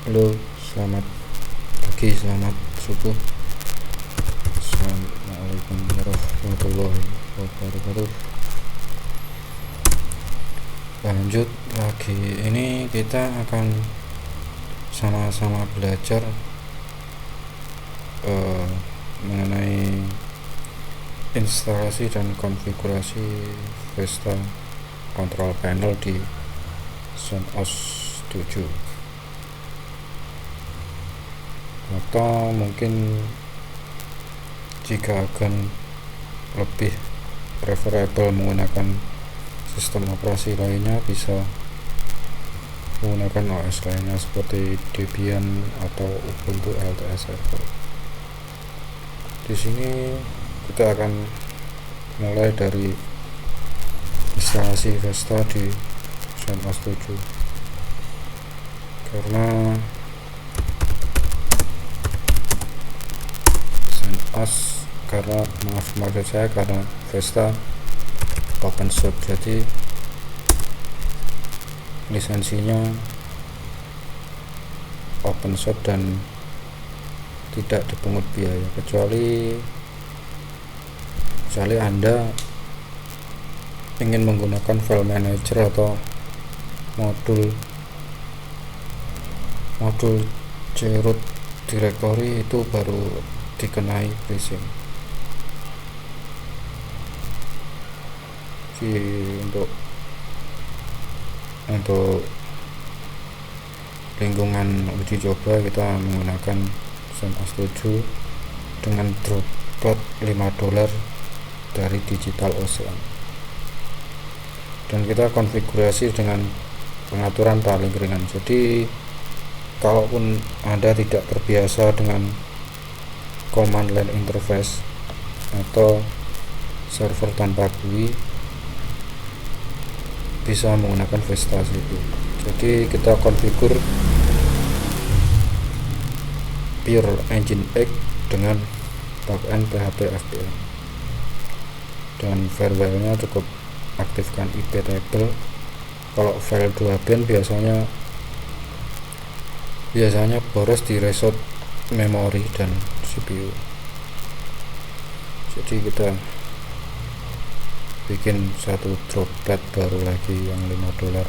Halo, selamat pagi, selamat subuh. Assalamualaikum warahmatullahi wabarakatuh. Lanjut lagi, ini kita akan sama-sama belajar mengenai instalasi dan konfigurasi Vesta Control Panel di CentOS 7, atau mungkin jika akan lebih preferable menggunakan sistem operasi lainnya, bisa menggunakan OS lainnya seperti Debian atau Ubuntu LTS Server. Di sini kita akan mulai dari instalasi Vesta di CentOS 7, karena maksud saya karena Vesta open source, jadi lisensinya open source dan tidak dipungut biaya, kecuali Anda ingin menggunakan file manager atau modul chroot directory, itu baru dikenai pricing. Untuk lingkungan uji coba kita menggunakan CentOS 7 dengan droplet $5 dari Digital Ocean, dan kita konfigurasi dengan pengaturan paling ringan. Jadi kalaupun Anda tidak terbiasa dengan command line interface atau server tanpa GUI, bisa menggunakan Vesta itu. Jadi kita konfigur pure Nginx dengan backend PHP FPM, dan firewall-nya cukup aktifkan IP table. Kalau file 2bin biasanya boros di resource memori dan CPU. Jadi kita bikin satu droplet baru lagi yang $5.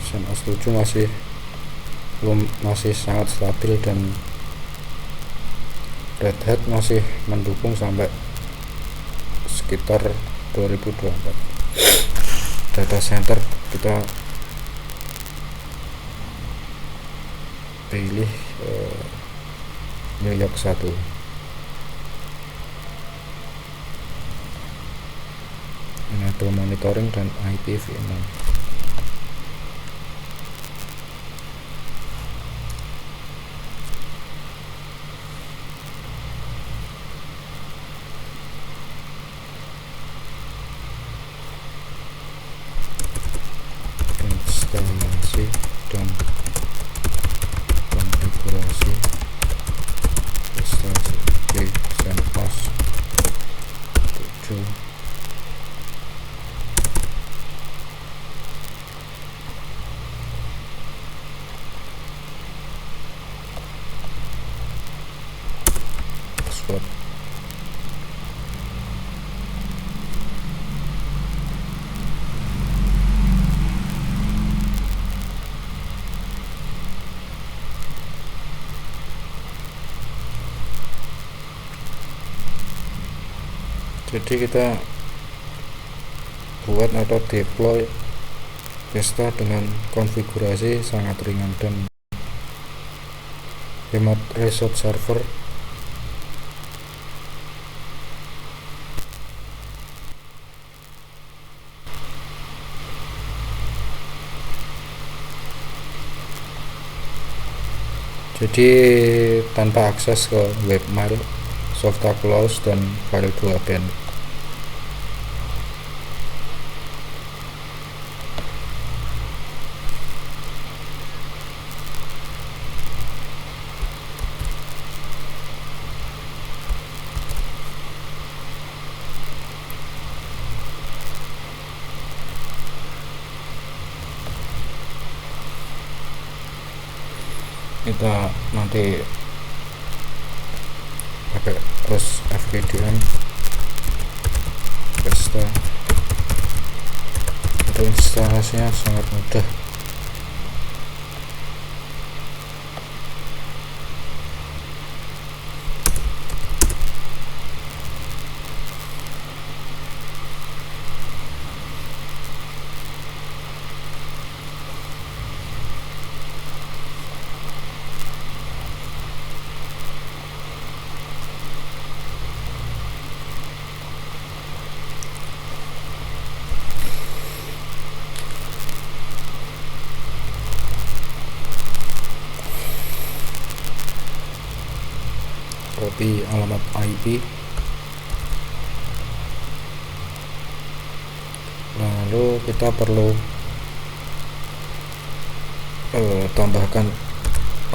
CentOS 7 masih sangat stabil, dan Red Hat masih mendukung sampai sekitar 2024. Data center kita pilih New York 1. Enable monitoring dan IPv6. Instalasi dan konfigurasi instalasi di CentOS 7. Password. Jadi kita buat atau deploy Vesta dengan konfigurasi sangat ringan dan hemat resource server. Jadi tanpa akses ke webmail, Softa Clause, dan file 2bin. kita nanti pakai terus FPDM Vesta. Untuk instalasinya sangat mudah. Copy alamat IP, lalu kita perlu tambahkan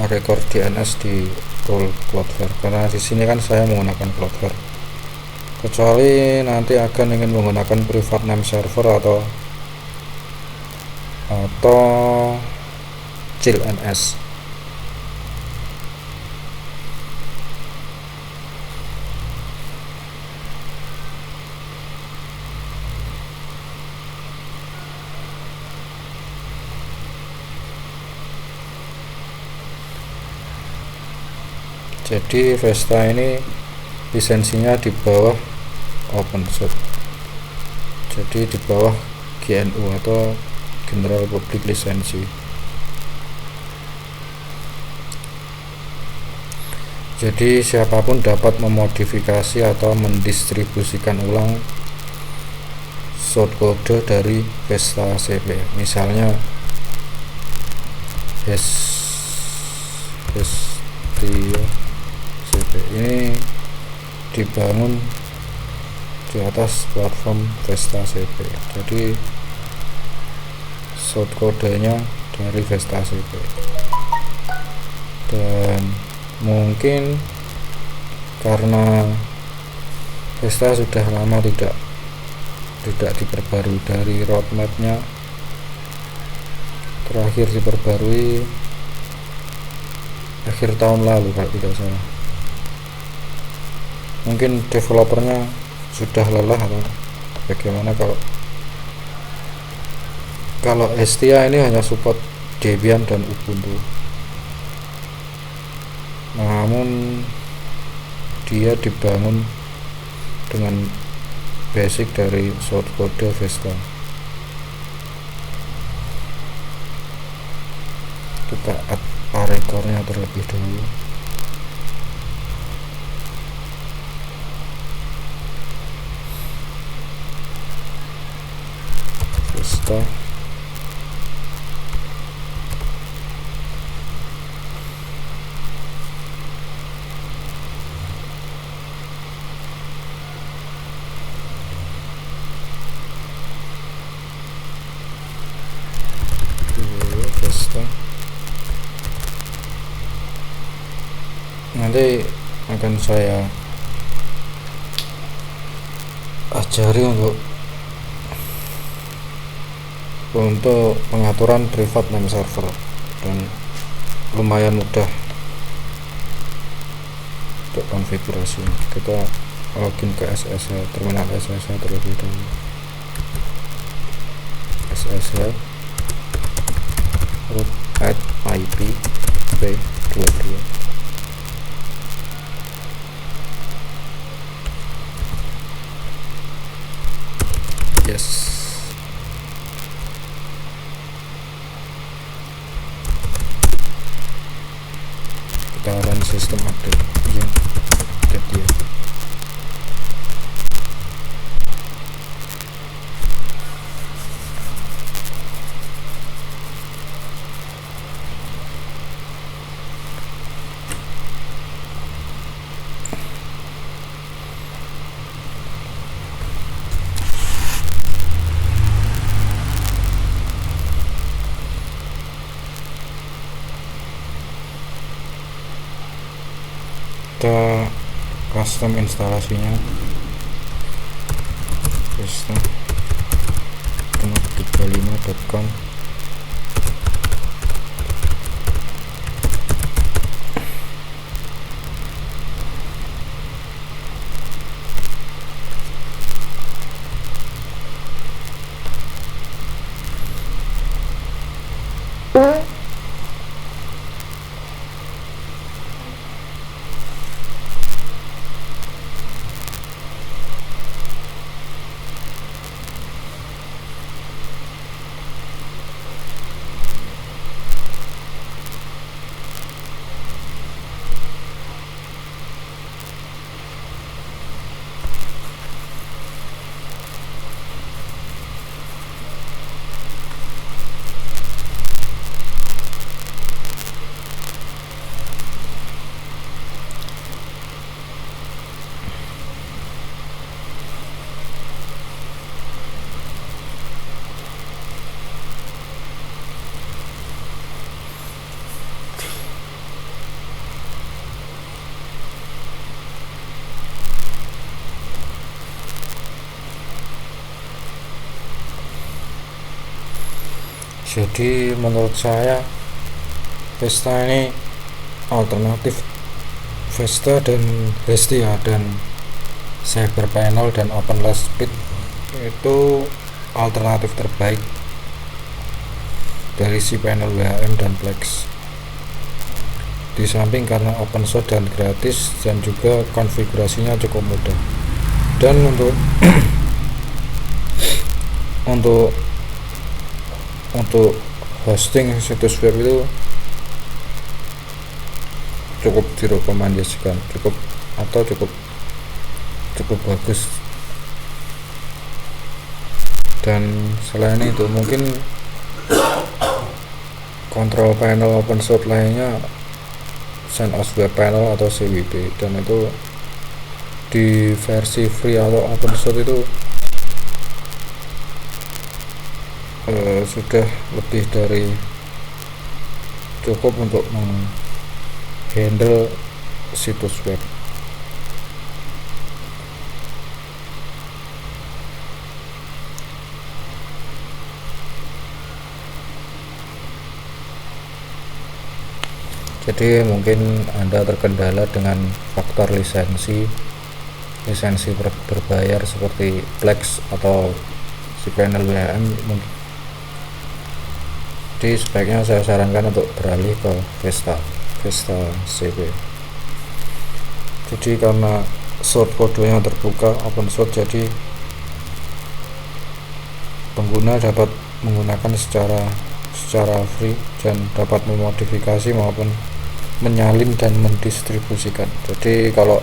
record DNS di role Cloudflare, karena di sini kan saya menggunakan Cloudflare. Kecuali nanti akan ingin menggunakan private name server atau CILNS. Jadi Vesta ini lisensinya di bawah open source, jadi di bawah GNU atau General Public Lisensi. Jadi siapapun dapat memodifikasi atau mendistribusikan ulang source code dari Vesta CP. Misalnya ini dibangun di atas platform Vesta CP, jadi source kodenya dari Vesta CP. Dan mungkin karena Vesta sudah lama tidak diperbarui, dari roadmapnya terakhir diperbarui akhir tahun lalu kalau tidak salah. Mungkin developernya sudah lelah atau bagaimana. Kalau Hestia ini hanya support Debian dan Ubuntu, namun dia dibangun dengan basic dari source code Vesta. Kita add rekornya terlebih dahulu. Vesta nanti akan saya ajari untuk pengaturan private name server, dan lumayan mudah untuk konfigurasi. Kita login ke SSH, terminal SSH terlebih dahulu. SSH root at IP v22. Yes, kita run sistem update. Iya, update dia. Kita custom instalasinya Vesta 35.com. Jadi menurut saya Vesta ini alternatif Vesta dan Hestia dan Cyber Panel dan OpenLS Speed itu alternatif terbaik dari si panel WHM dan Plex. Di samping karena open source dan gratis, dan juga konfigurasinya cukup mudah. Dan untuk hosting situs web itu cukup direkomendasikan, cukup bagus. Dan selain itu mungkin kontrol panel open source lainnya CentOS Web Panel atau CWP, dan itu di versi free atau open source itu sudah lebih dari cukup untuk menghandle situs web. Jadi mungkin Anda terkendala dengan faktor lisensi berbayar seperti Plex atau si panel WHM. Jadi sebaiknya saya sarankan untuk beralih ke Vesta CP. Jadi karena source kodenya terbuka, open source, jadi pengguna dapat menggunakan secara free dan dapat memodifikasi maupun menyalin dan mendistribusikan. Jadi kalau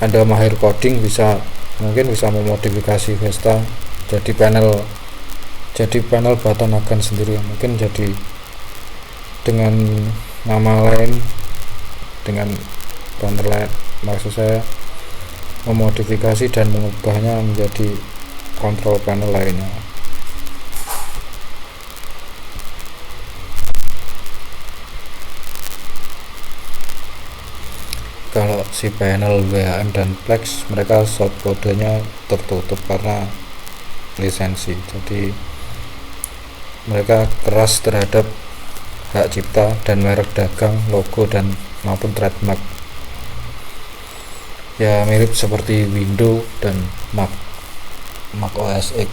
Anda mahir coding, mungkin bisa memodifikasi Vesta jadi panel button agan sendiri, mungkin jadi dengan nama lain, dengan panel lain, maksud saya memodifikasi dan mengubahnya menjadi kontrol panel lainnya. Kalau si panel WHM dan Plex, mereka source kodenya tertutup karena lisensi, jadi mereka keras terhadap hak cipta dan merek dagang, logo dan maupun trademark. Ya mirip seperti Windows dan Mac OS X.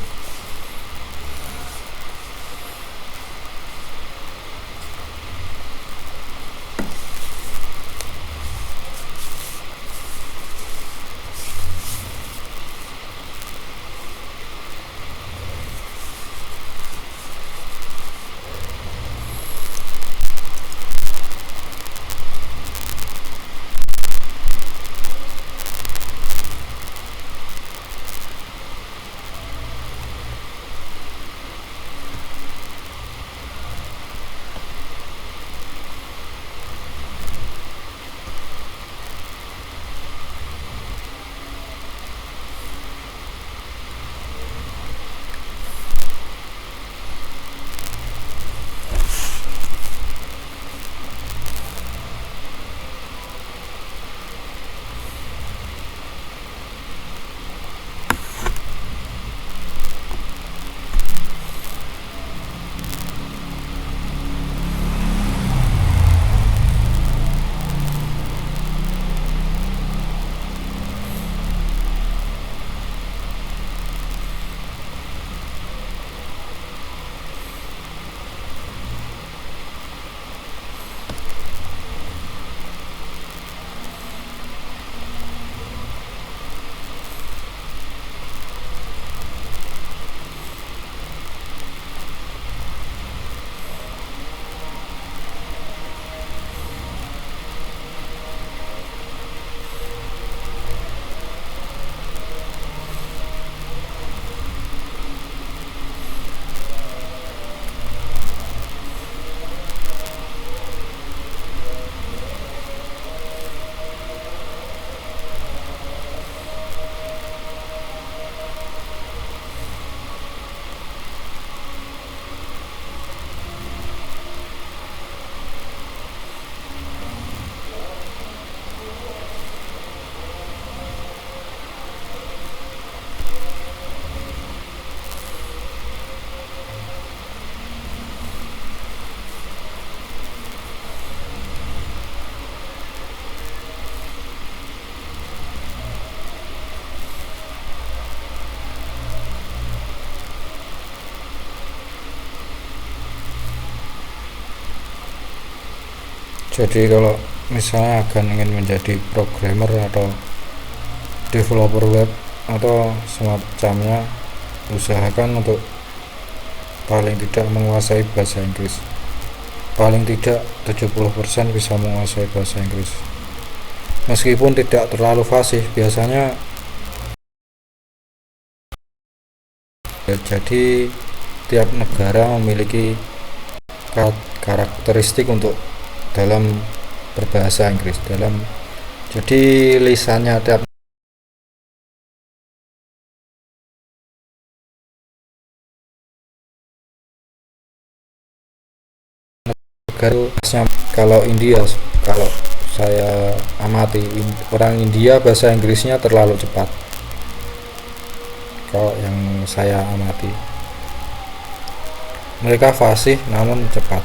Jadi kalau misalnya akan ingin menjadi programmer atau developer web atau semacamnya, usahakan untuk paling tidak menguasai bahasa Inggris. Paling tidak 70% bisa menguasai bahasa Inggris. Meskipun tidak terlalu fasih, biasanya jadi tiap negara memiliki karakteristik untuk dalam berbahasa Inggris. Jadi lisannya tiap negara. Kalau India, kalau saya amati, orang India bahasa Inggrisnya terlalu cepat. Kalau yang saya amati, mereka fasih namun cepat.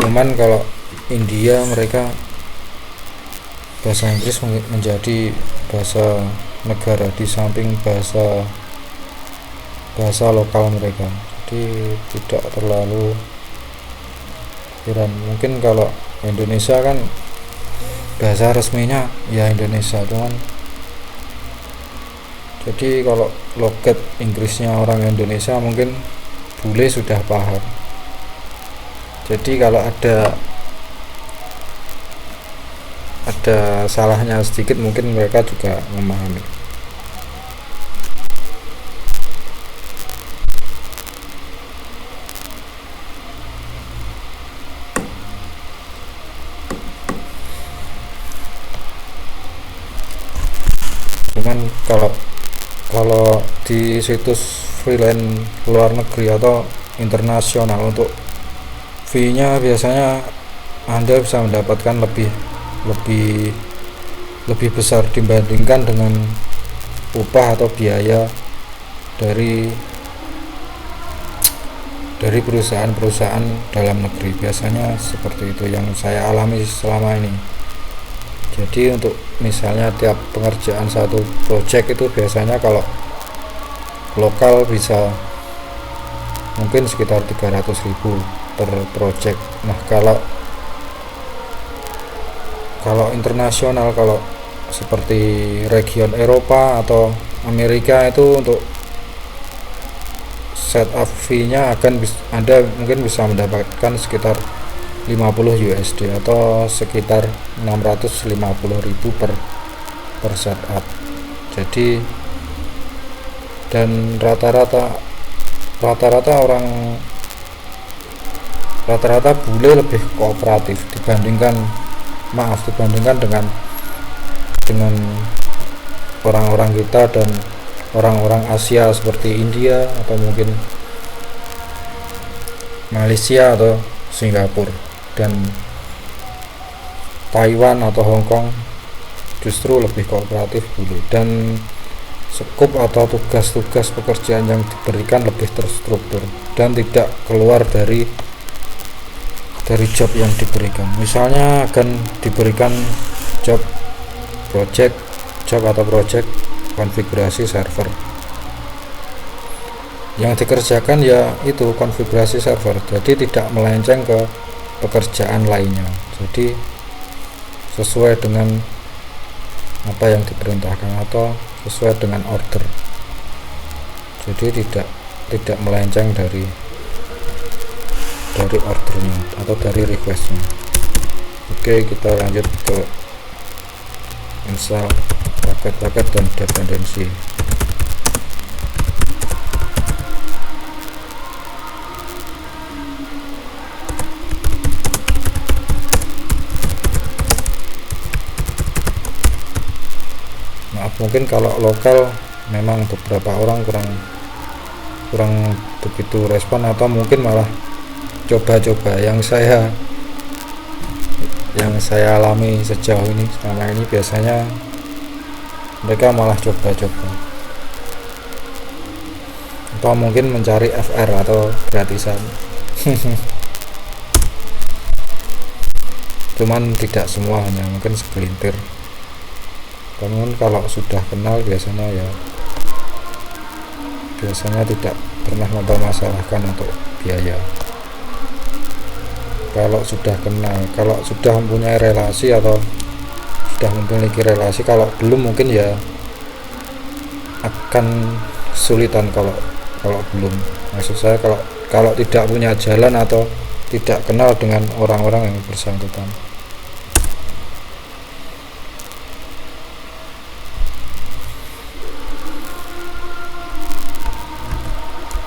Cuman kalau India, mereka bahasa Inggris menjadi bahasa negara di samping bahasa lokal mereka. Jadi tidak terlalu pikiran. Mungkin kalau Indonesia kan bahasa resminya ya Indonesia, cuman jadi kalau logat Inggrisnya orang Indonesia mungkin bule sudah paham. Jadi kalau ada salahnya sedikit mungkin mereka juga memahami. Cuman kalau di situs freelance luar negeri atau internasional, untuk fee-nya biasanya Anda bisa mendapatkan lebih besar dibandingkan dengan upah atau biaya dari perusahaan-perusahaan dalam negeri. Biasanya seperti itu yang saya alami selama ini. Jadi untuk misalnya tiap pengerjaan satu project itu biasanya kalau lokal bisa mungkin sekitar 300.000 per project. Nah, kalau internasional, kalau seperti region Eropa atau Amerika, itu untuk setup fee-nya Anda mungkin bisa mendapatkan sekitar 50 USD atau sekitar 650.000 per setup. Jadi dan rata-rata bule lebih kooperatif dibandingkan dengan orang-orang kita dan orang-orang Asia seperti India atau mungkin Malaysia atau Singapura dan Taiwan atau Hong Kong. Justru lebih kooperatif bule, dan skup atau tugas-tugas pekerjaan yang diberikan lebih terstruktur dan tidak keluar dari job yang diberikan. Misalnya akan diberikan project konfigurasi server, yang dikerjakan ya itu konfigurasi server, jadi tidak melenceng ke pekerjaan lainnya. Jadi sesuai dengan apa yang diperintahkan atau sesuai dengan order, jadi tidak melenceng dari ordernya atau dari requestnya. Oke, kita lanjut ke install paket-paket dan dependensi. Maaf, mungkin kalau lokal memang beberapa orang kurang begitu respon, atau mungkin malah coba-coba. Yang saya alami sejauh ini selama ini, biasanya mereka malah coba-coba atau mungkin mencari FR atau gratisan. Cuman tidak semua, hanya mungkin segelintir. Namun kalau sudah kenal biasanya biasanya tidak pernah mempermasalahkan untuk biaya. Kalau sudah kenal, kalau sudah mempunyai relasi atau sudah memiliki relasi, kalau belum mungkin ya akan kesulitan. Kalau belum, maksud saya kalau tidak punya jalan atau tidak kenal dengan orang-orang yang bersangkutan.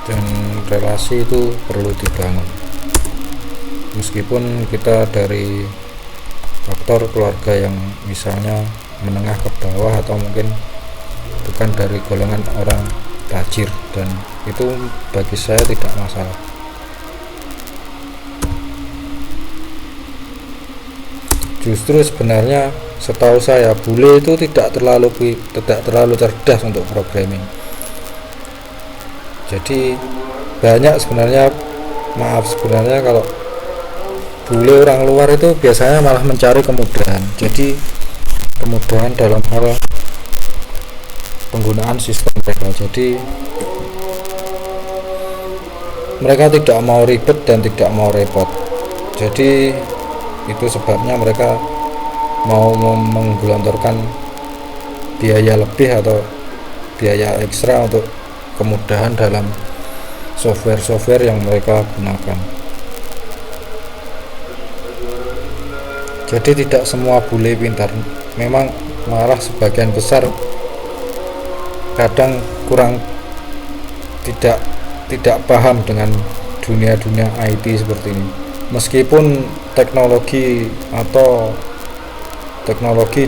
Dan relasi itu perlu dibangun, meskipun kita dari faktor keluarga yang misalnya menengah ke bawah atau mungkin bukan dari golongan orang tajir, dan itu bagi saya tidak masalah. Justru sebenarnya setahu saya bule itu tidak terlalu cerdas untuk programming. Jadi banyak sebenarnya kalau bule orang luar itu biasanya malah mencari kemudahan. Jadi kemudahan dalam hal penggunaan sistem mereka. Jadi mereka tidak mau ribet dan tidak mau repot. Jadi itu sebabnya mereka mau menggelontorkan biaya lebih atau biaya ekstra untuk kemudahan dalam software yang mereka gunakan. Jadi tidak semua bule pintar, memang malah sebagian besar kadang kurang tidak paham dengan dunia IT seperti ini. Meskipun teknologi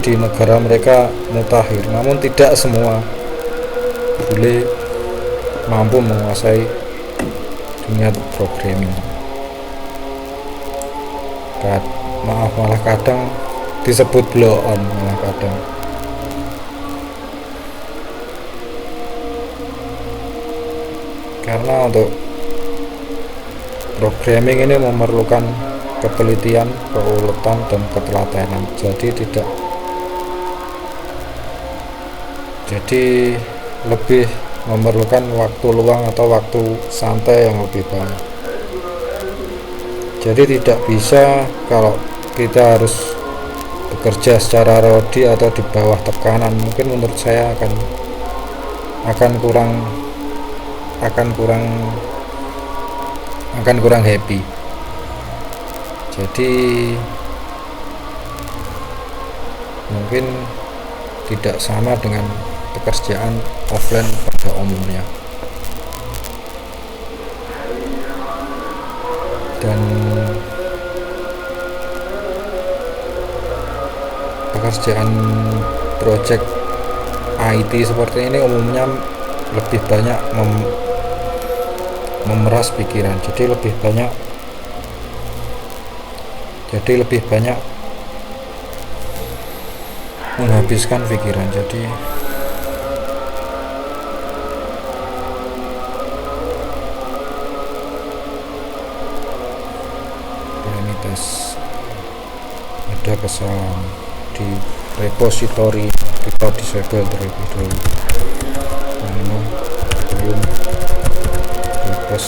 di negara mereka mutakhir, namun tidak semua bule mampu menguasai dunia programming. Malah kadang disebut blow on, malah kadang. Karena untuk programming ini memerlukan ketelitian, keuletan, dan ketelatenan. Jadi lebih memerlukan waktu luang atau waktu santai yang lebih banyak. Jadi tidak bisa kalau kita harus bekerja secara rodi atau di bawah tekanan. Mungkin menurut saya akan kurang happy. Jadi mungkin tidak sama dengan pekerjaan offline pada umumnya. Dan pekerjaan project IT seperti ini umumnya lebih banyak memeras pikiran, jadi lebih banyak menghabiskan pikiran. Jadi ini tes ada kesalahan di repository, kita disable terlebih dahulu karena belum bebas.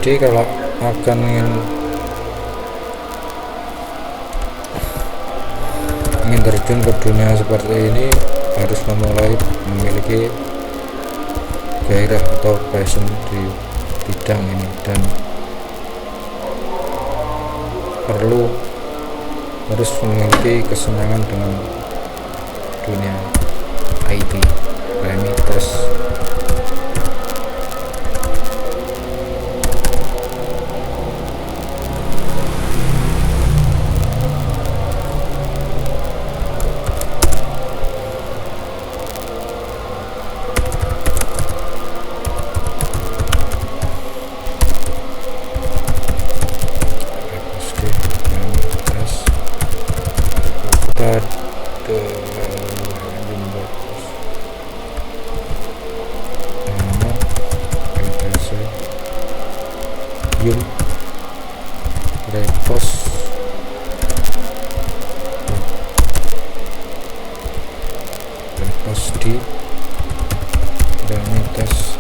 Jadi kalau akan ingin terjun ke dunia seperti ini harus memiliki gairah atau passion di bidang ini, dan harus memiliki kesenangan dengan dunia IT, tes. Debian repos di Remittest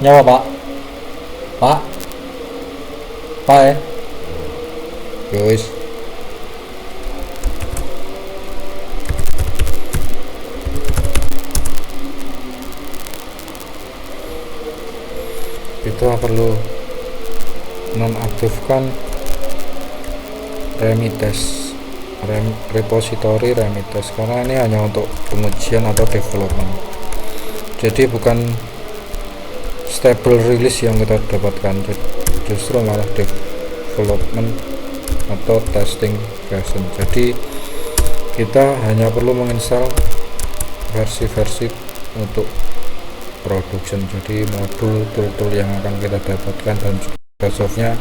nyawa pak ya Yowis, kita perlu nonaktifkan repository Remittest karena ini hanya untuk pengujian atau development, jadi bukan stable release yang kita dapatkan, justru malah development atau testing version. Jadi kita hanya perlu menginstal versi-versi untuk production, jadi modul tool yang akan kita dapatkan dan juga softnya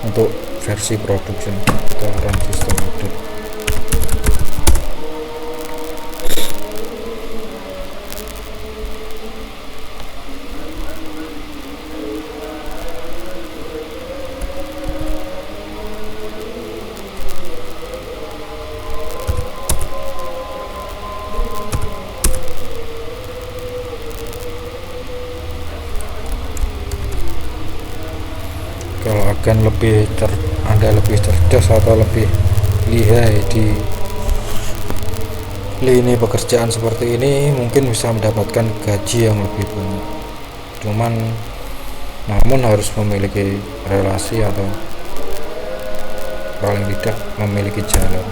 untuk versi production. Kita run system update. Kalau akan Anda lebih cerdas atau lebih lihai di lini pekerjaan seperti ini, mungkin bisa mendapatkan gaji yang lebih banyak, namun harus memiliki relasi atau paling tidak memiliki jalan.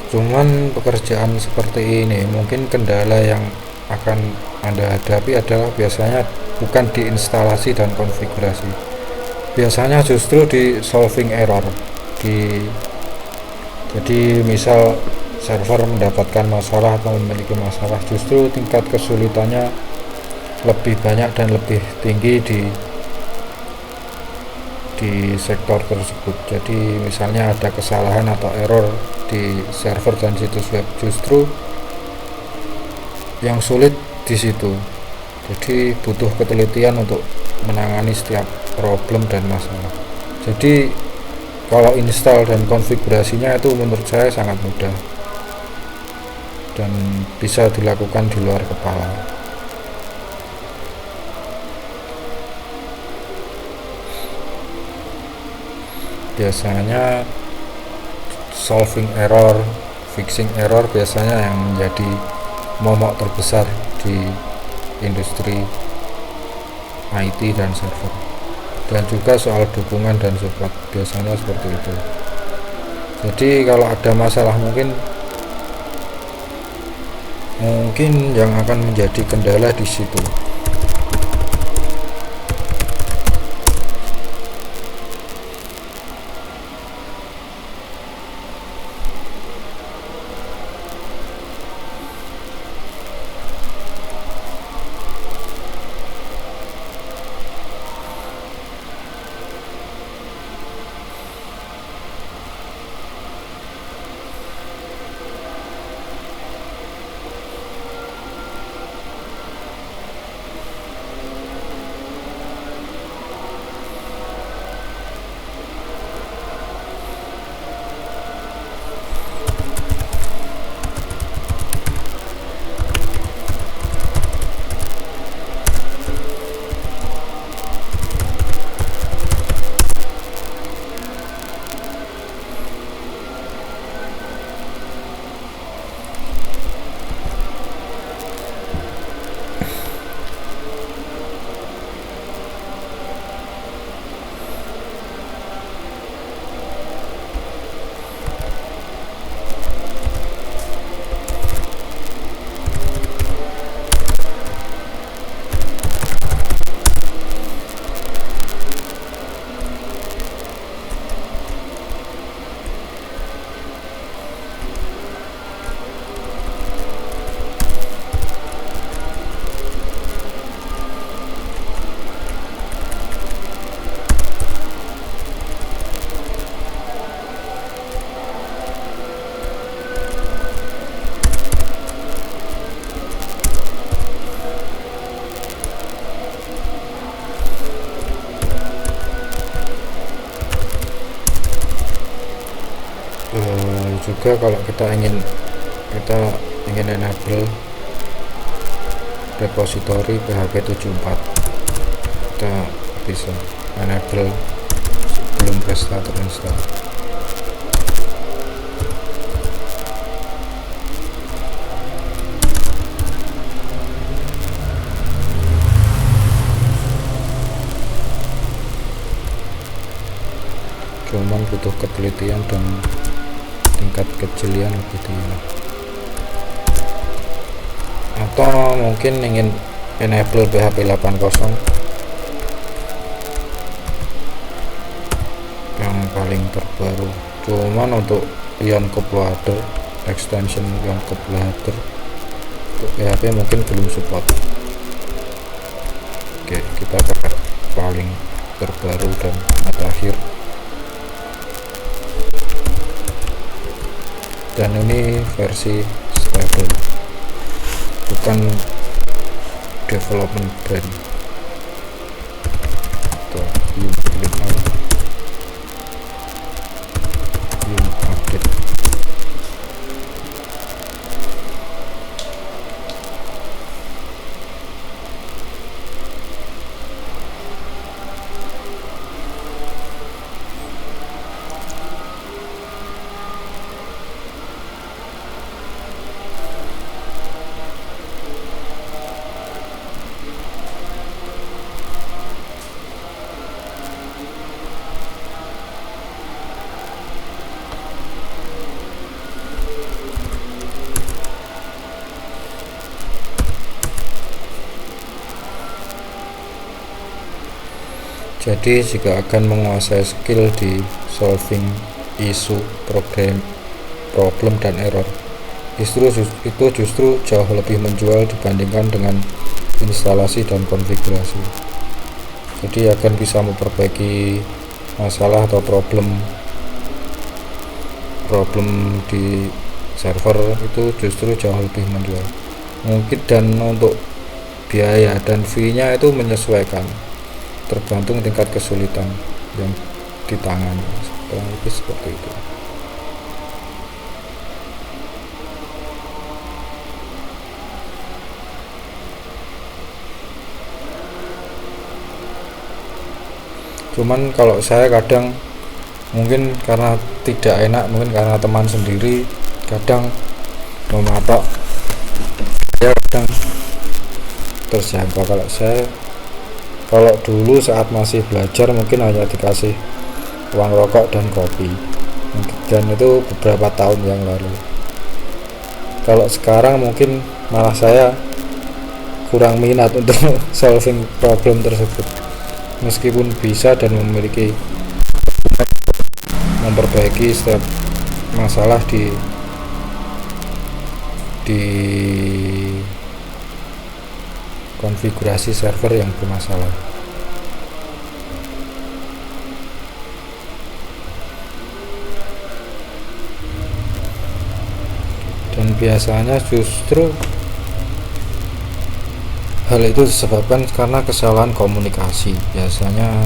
Cuman pekerjaan seperti ini mungkin kendala yang akan Anda hadapi adalah biasanya bukan di instalasi dan konfigurasi, biasanya justru di solving error. Jadi misal server mendapatkan masalah atau memiliki masalah, justru tingkat kesulitannya lebih banyak dan lebih tinggi di sektor tersebut. Jadi misalnya ada kesalahan atau error di server dan situs web, justru yang sulit di situ. Jadi butuh ketelitian untuk menangani setiap problem dan masalah. Jadi kalau install dan konfigurasinya itu menurut saya sangat mudah dan bisa dilakukan di luar kepala. Biasanya solving error, fixing error biasanya yang menjadi momok terbesar di industri IT dan server, dan juga soal dukungan dan support biasanya seperti itu. Jadi kalau ada masalah mungkin yang akan menjadi kendala di situ. juga kalau kita ingin enable repository PHP 74, kita bisa enable sebelum Presta terinstall. Cuman butuh ketelitian dan tingkat kejelian lebih tinggi. Atau mungkin ingin enable PHP 80 yang paling terbaru. Cuman untuk Ion Cup Loader, extension Ion Cup Loader untuk PHP mungkin belum support. Oke, kita pakai paling terbaru dan terakhir. Dan ini versi stable, bukan development brand atau update. Jadi jika akan menguasai skill di solving isu, problem dan error, itu justru jauh lebih menjual dibandingkan dengan instalasi dan konfigurasi. Jadi akan bisa memperbaiki masalah atau problem di server itu justru jauh lebih menjual. Mungkin dan untuk biaya dan fee-nya itu menyesuaikan, tergantung tingkat kesulitan yang ditangani. Kurang lebih seperti itu. Cuman kalau saya kadang mungkin karena tidak enak, mungkin karena teman sendiri kadang mematok, ya kadang terjangkau. Kalau dulu saat masih belajar mungkin hanya dikasih uang rokok dan kopi, dan itu beberapa tahun yang lalu. Kalau sekarang mungkin malah saya kurang minat untuk solving problem tersebut, meskipun bisa dan memiliki memperbaiki setiap masalah di konfigurasi server yang bermasalah. Dan biasanya justru hal itu disebabkan karena kesalahan komunikasi, biasanya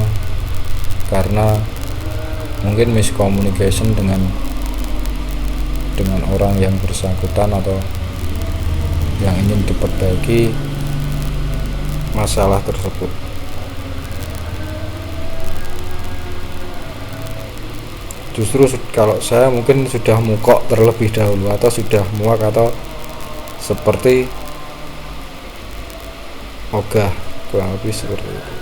karena mungkin miscommunication dengan orang yang bersangkutan atau yang ingin diperbaiki masalah tersebut. Justru kalau saya mungkin sudah mukok terlebih dahulu, atau sudah muak, atau seperti ogah, kurang lebih seperti itu.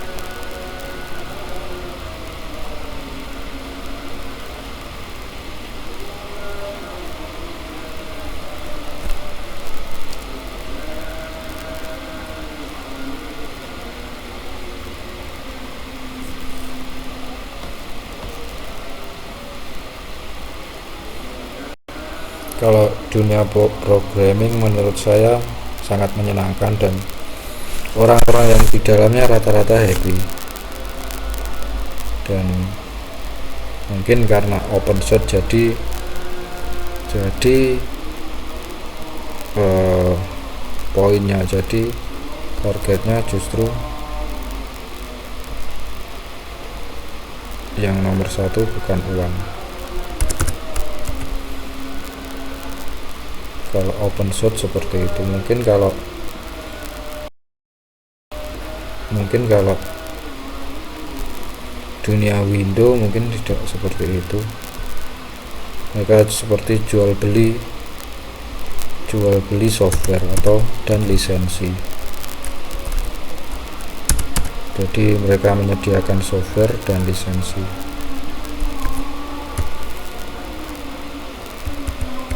Kalau dunia programming menurut saya sangat menyenangkan, dan orang-orang yang di dalamnya rata-rata happy. Dan mungkin karena open source jadi poinnya, jadi targetnya justru yang nomor satu bukan uang. Kalau OpenShot seperti itu. Mungkin kalau dunia Windows mungkin tidak seperti itu. Mereka seperti jual beli software dan lisensi. Jadi mereka menyediakan software dan lisensi.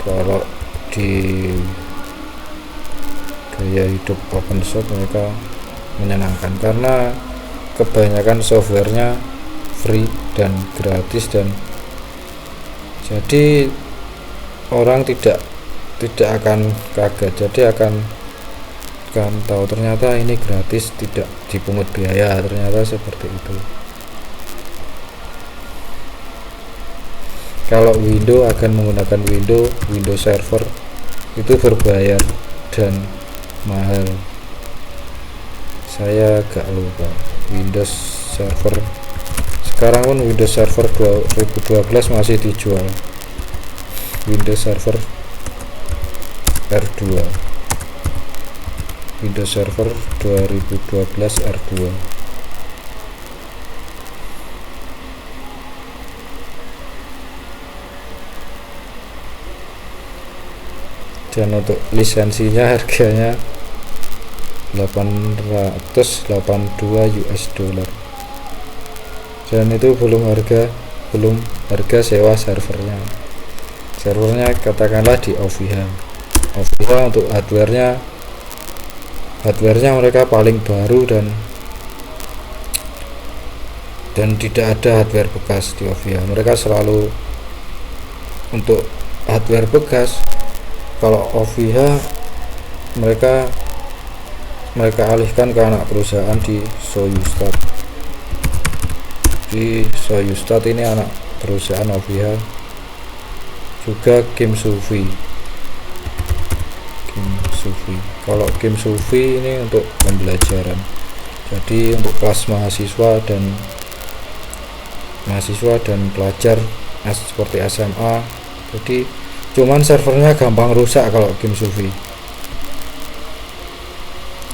Kalau di gaya hidup OpenShot mereka menyenangkan karena kebanyakan softwarenya free dan gratis, dan jadi orang tidak akan kaget, jadi akan tahu ternyata ini gratis, tidak dipungut biaya, ternyata seperti itu. Kalau Windows akan menggunakan Windows Server, itu berbayar dan mahal. Saya agak lupa. Windows Server sekarang pun Windows Server 2012 masih dijual. Windows Server R2, Windows Server 2012 R2. Dan untuk lisensinya harganya 882 US dollar, dan itu belum harga sewa servernya katakanlah di OVH untuk hardwarenya mereka paling baru, dan tidak ada hardware bekas di OVH. Mereka selalu untuk hardware bekas. Kalau OVH mereka alihkan ke anak perusahaan di Soyuztat. Di Soyuztat ini anak perusahaan OVH, juga Kim Sufi. Kalau Kim Sufi ini untuk pembelajaran, jadi untuk kelas mahasiswa dan pelajar seperti SMA. Jadi cuman servernya gampang rusak kalau Kim Sufi.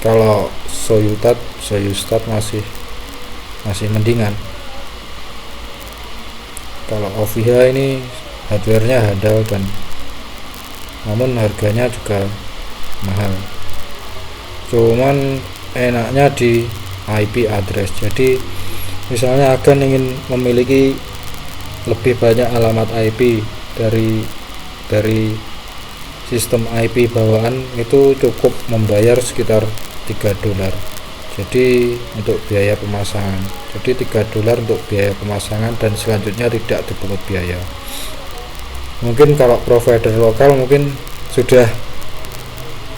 Kalau Soyuztat masih mendingan. Kalau OVH ini hardwarenya handal, namun harganya juga mahal. Cuman enaknya di IP address. Jadi misalnya agen ingin memiliki lebih banyak alamat IP dari sistem IP bawaan, itu cukup membayar sekitar $3. Jadi untuk biaya pemasangan, jadi $3 untuk biaya pemasangan, dan selanjutnya tidak dipungut biaya. Mungkin kalau provider lokal mungkin sudah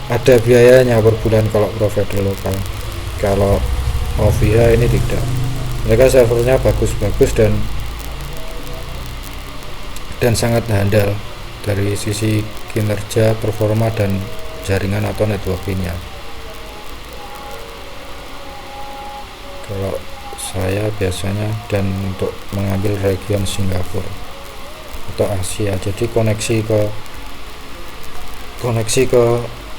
ada biayanya per bulan kalau provider lokal. Kalau OVH ini tidak. Mereka servernya bagus-bagus dan sangat handal dari sisi kinerja, performa, dan jaringan atau networkingnya. Kalau saya biasanya dan untuk mengambil region Singapura atau Asia, jadi koneksi ke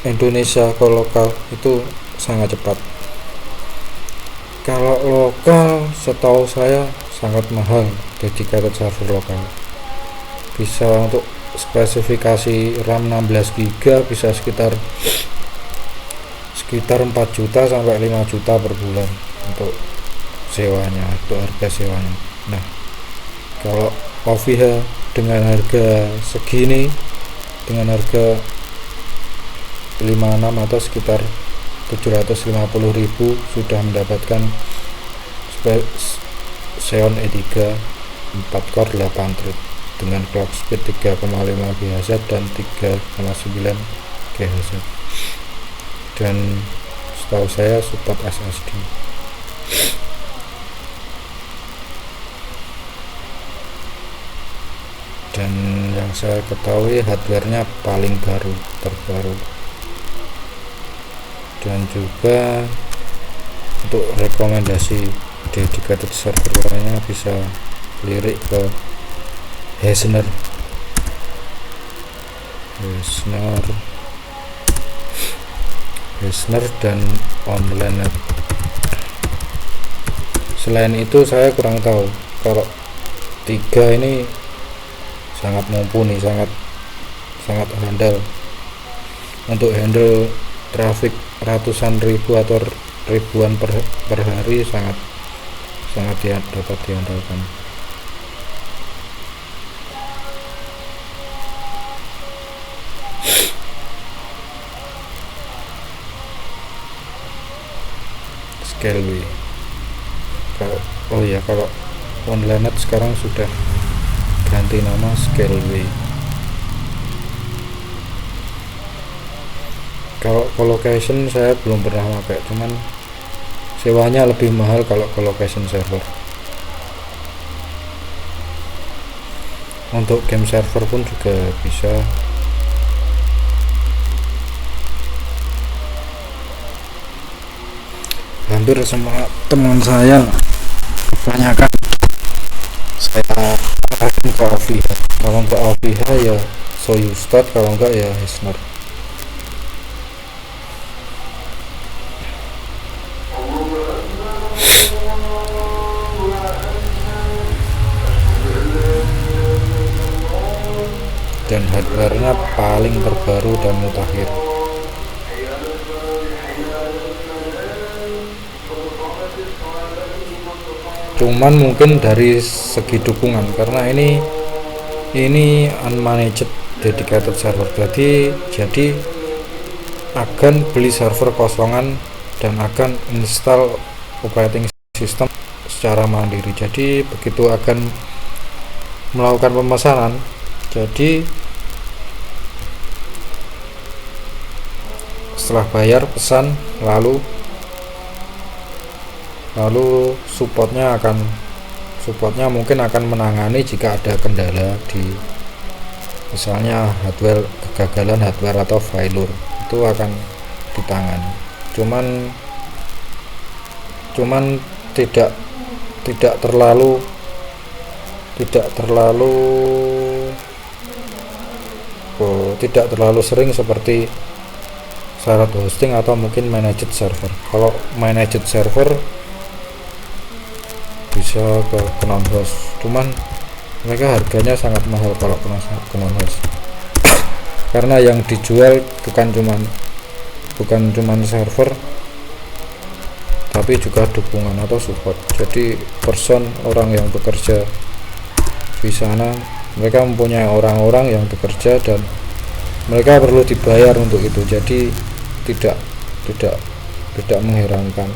Indonesia ke lokal itu sangat cepat. Kalau lokal setahu saya sangat mahal dedicated server lokal. Bisa untuk spesifikasi RAM 16 GB bisa sekitar 4 juta sampai 5 juta per bulan untuk sewanya, untuk harga sewanya. Nah, kalau OVH dengan harga segini, dengan harga 56 atau sekitar 750.000 sudah mendapatkan Xeon E3 4 core 8 thread dengan clock speed 3,5 GHz dan 3,9 GHz, dan setahu saya support SSD. Dan yang saya ketahui hardwarenya paling terbaru, dan juga untuk rekomendasi dedicated server lainnya bisa lirik ke Heisner Heisner dan Online. Selain itu saya kurang tahu. Kalau tiga ini sangat mumpuni, sangat handal untuk handle traffic ratusan ribu atau ribuan per hari, sangat dapat diandalkan. Scaleway. Kalau OnlineNet sekarang sudah ganti nama Scaleway. Kalau colocation saya belum pernah pakai, cuman sewanya lebih mahal kalau colocation server. Untuk game server pun juga bisa. Hampir semua teman saya kebanyakan saya arahin ke OVH. Kalau nggak OVH ya Soyuzstad, kalau nggak ya Heisner. Dan hardware-nya paling terbaru dan mutakhir. Cuman mungkin dari segi dukungan, karena ini unmanaged dedicated server, jadi akan beli server kosongan dan akan install operating system secara mandiri. Jadi begitu akan melakukan pemesanan, jadi setelah bayar pesan, lalu supportnya mungkin akan menangani jika ada kendala di misalnya kegagalan hardware atau failure, itu akan ditangani. Cuman tidak terlalu sering seperti syarat hosting atau mungkin managed server. Kalau managed server bisa ke non host, cuman mereka harganya sangat mahal kalau ke non host karena yang dijual bukan cuman server, tapi juga dukungan atau support. Jadi orang yang bekerja di sana, mereka mempunyai orang-orang yang bekerja dan mereka perlu dibayar untuk itu. Jadi tidak mengherankan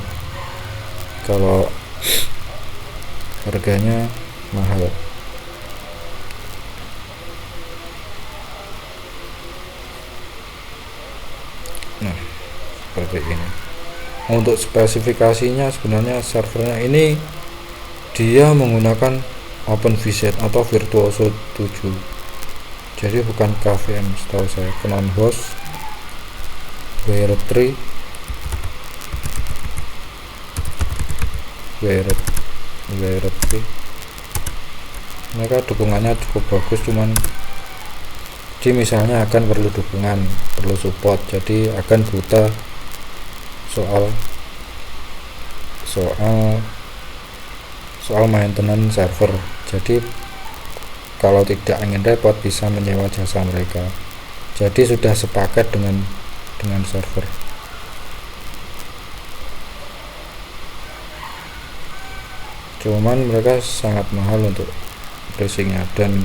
kalau harganya mahal. Nah, seperti ini. Untuk spesifikasinya, sebenarnya servernya ini dia menggunakan OpenVZ atau Virtuoso 7, jadi bukan KVM setahu saya. Canon host Wired 3 mereka dukungannya cukup bagus, cuman jadi misalnya akan perlu dukungan, perlu support, jadi akan buta soal maintenance server. Jadi kalau tidak ingin repot bisa menyewa jasa mereka, jadi sudah sepaket dengan server. Cuman mereka sangat mahal untuk pricingnya, dan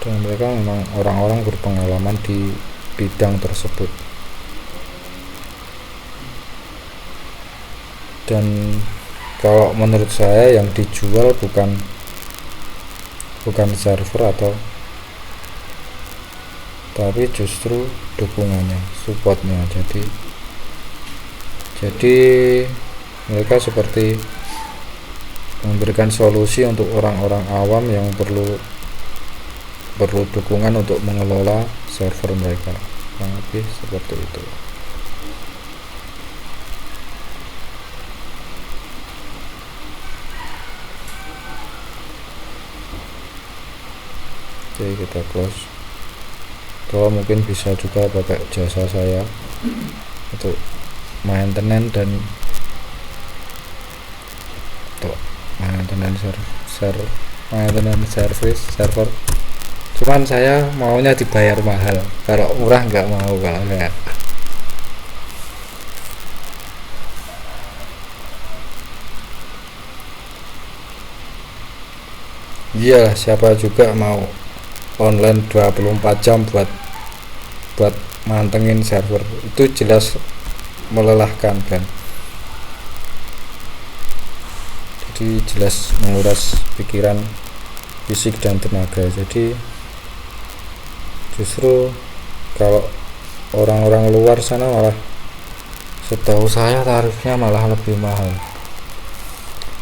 mereka memang orang-orang berpengalaman di bidang tersebut. Dan kalau menurut saya yang dijual bukan server tapi justru dukungannya, supportnya. Jadi mereka seperti memberikan solusi untuk orang-orang awam yang perlu dukungan untuk mengelola server mereka, kurang lebih seperti itu. Oke, kita close. Atau mungkin bisa juga pakai jasa saya untuk maintenance dan untuk maintenance service server. Cuman saya maunya dibayar mahal, kalau murah nggak mau. Kalau saya iya, siapa juga mau online 24 jam buat mantengin server, itu jelas melelahkan kan. Jadi jelas menguras pikiran, fisik dan tenaga. Jadi justru kalau orang-orang luar sana malah, setahu saya tarifnya malah lebih mahal,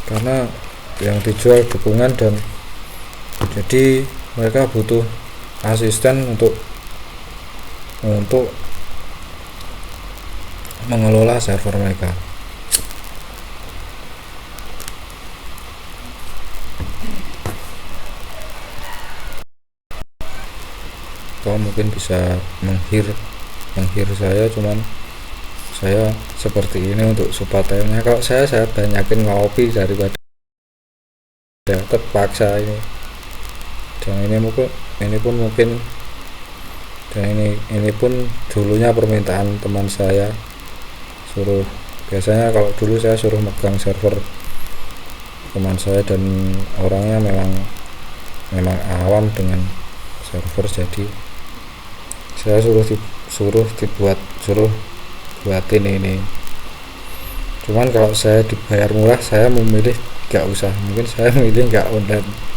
karena yang dijual dukungan, dan jadi mereka butuh asisten untuk mengelola server mereka. Atau mungkin bisa menghir saya, cuman saya seperti ini untuk support time-nya. Kalau saya banyakin ngopi daripada terpaksa ini. Dan ini pun dulunya permintaan teman saya, biasanya kalau dulu saya suruh megang server teman saya, dan orangnya memang awam dengan server, jadi saya suruh buatin ini. Cuman kalau saya dibayar murah, saya memilih nggak usah, mungkin saya memilih nggak online.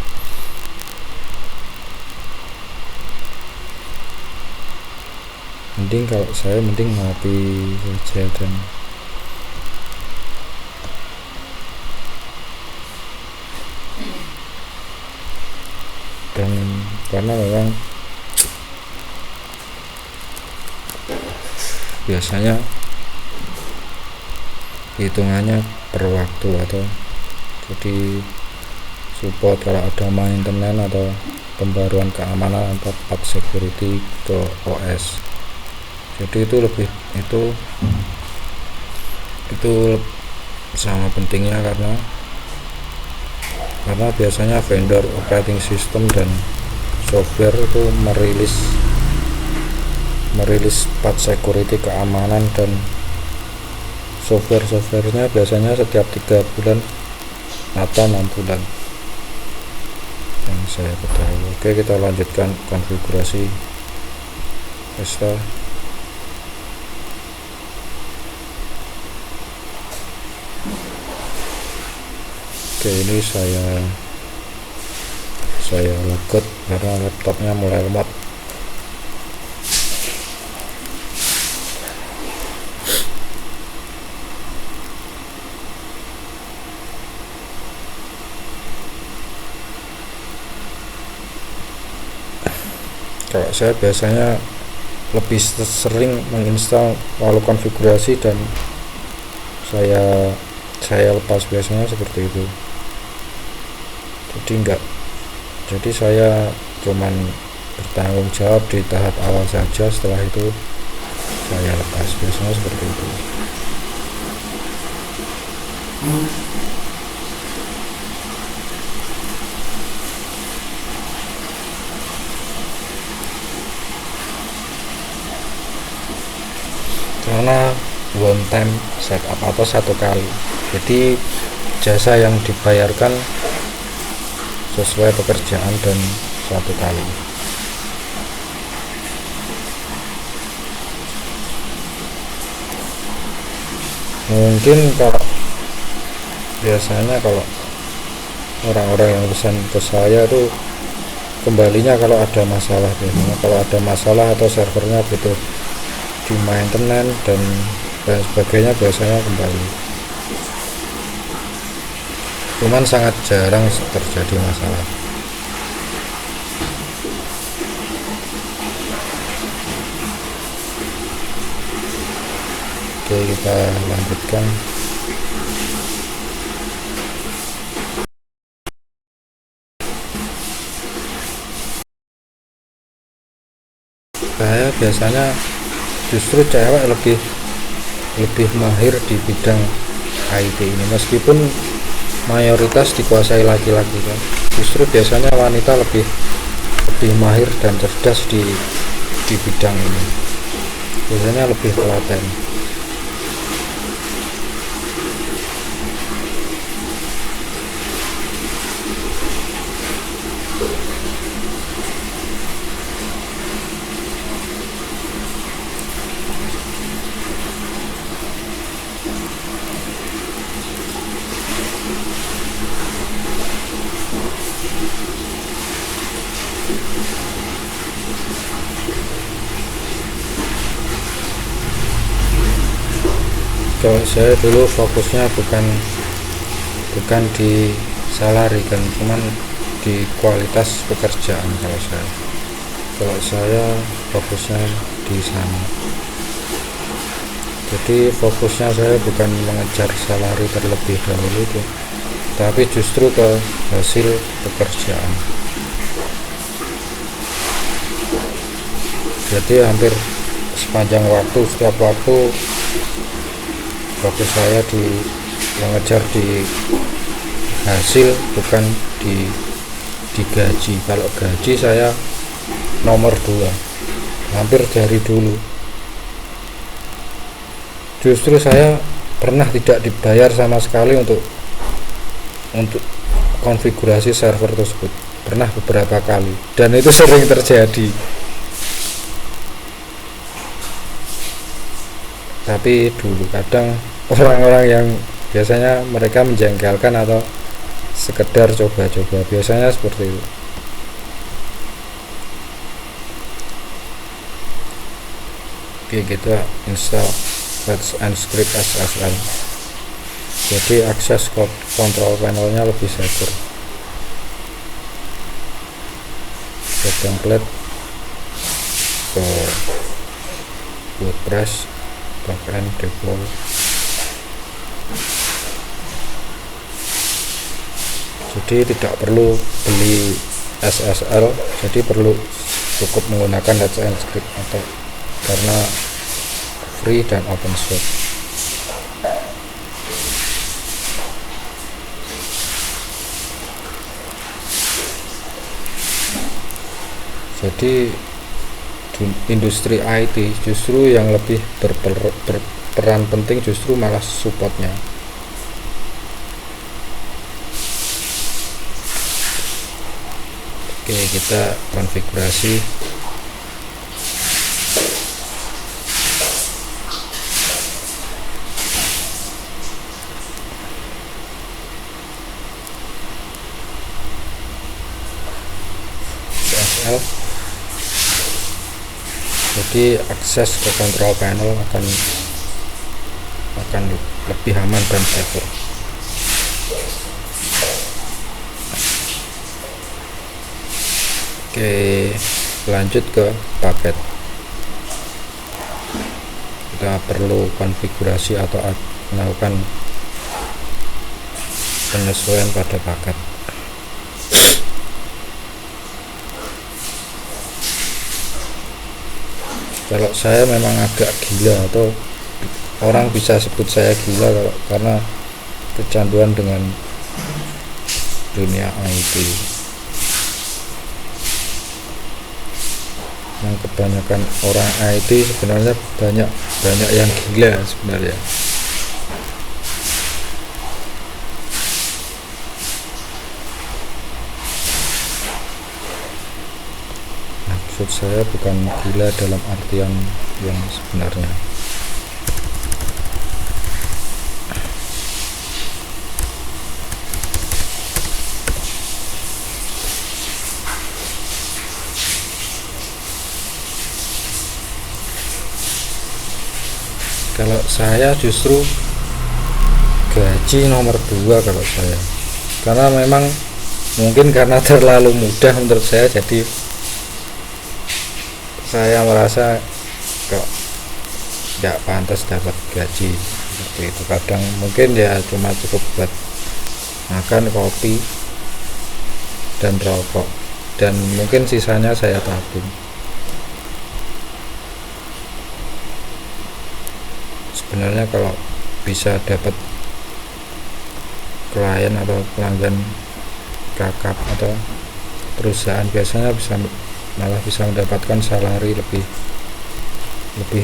Kalau saya mending ngopi saja, dan karena memang biasanya hitungannya per waktu, atau jadi support kalau ada maintenance atau pembaruan keamanan atau patch security ke OS. Jadi itu sama pentingnya, karena biasanya vendor operating system dan software itu merilis patch security keamanan dan softwarenya biasanya setiap 3 bulan atau 6 bulan yang saya ketahui. Oke, kita lanjutkan konfigurasi Vesta. Oke, ini saya logot karena laptopnya mulai lemot. Kalau saya biasanya lebih sering menginstal lalu konfigurasi, dan saya lepas biasanya seperti itu. Jadi saya cuman bertanggung jawab di tahap awal saja, setelah itu saya lepas, biasanya seperti itu. Karena one time setup atau satu kali, jadi jasa yang dibayarkan sesuai pekerjaan dan satu kali. Mungkin biasanya kalau orang-orang yang pesan ke saya tuh kembalinya kalau ada masalah, biasanya kalau ada masalah atau servernya butuh di maintenance dan sebagainya, biasanya kembali. Cuman sangat jarang terjadi masalah. Oke, kita lanjutkan. saya biasanya justru cewek lebih mahir di bidang IT ini, meskipun mayoritas dikuasai laki-laki kan. Justru biasanya wanita lebih mahir dan cerdas di bidang ini, biasanya lebih telaten. Kalau saya dulu fokusnya bukan di salary kan, cuman di kualitas pekerjaan. Kalau saya fokusnya di sana. Jadi fokusnya saya bukan mengejar salary terlebih dahulu tuh, tapi justru ke hasil pekerjaan. Jadi hampir sepanjang waktu, setiap waktu fokus saya mengejar di hasil, bukan di gaji. Kalau gaji saya nomor 2 hampir dari dulu. Justru saya pernah tidak dibayar sama sekali untuk konfigurasi server tersebut, pernah beberapa kali, dan itu sering terjadi. Tapi dulu kadang orang-orang yang biasanya mereka menjengkelkan atau sekedar coba-coba, biasanya seperti itu. Oke, kita install Let's Script SSL. Jadi akses control panelnya lebih secure. Ke template, ke WordPress, backend deploy. Jadi tidak perlu beli SSL, jadi cukup menggunakan Let's Script atau karena free dan open source. Jadi di industri IT justru yang lebih berperan penting justru malah supportnya. Oke, kita konfigurasi. SSL. Jadi akses ke control panel akan lebih aman dan secure. Oke, lanjut ke paket. Kita perlu konfigurasi atau melakukan penyesuaian pada paket. Kalau saya memang agak gila, atau orang bisa sebut saya gila karena kecanduan dengan dunia IT. Yang kebanyakan orang IT sebenarnya banyak yang gila sebenarnya. Maksud saya bukan gila dalam artian yang sebenarnya. Kalau saya justru gaji nomor 2 kalau saya, karena memang mungkin karena terlalu mudah menurut saya, jadi saya merasa kok nggak pantas dapat gaji seperti itu. Kadang mungkin ya cuma cukup buat makan, kopi, dan rokok, dan mungkin sisanya saya tabung. sebenarnya kalau bisa dapat klien atau pelanggan kakap atau perusahaan, biasanya malah bisa mendapatkan salary lebih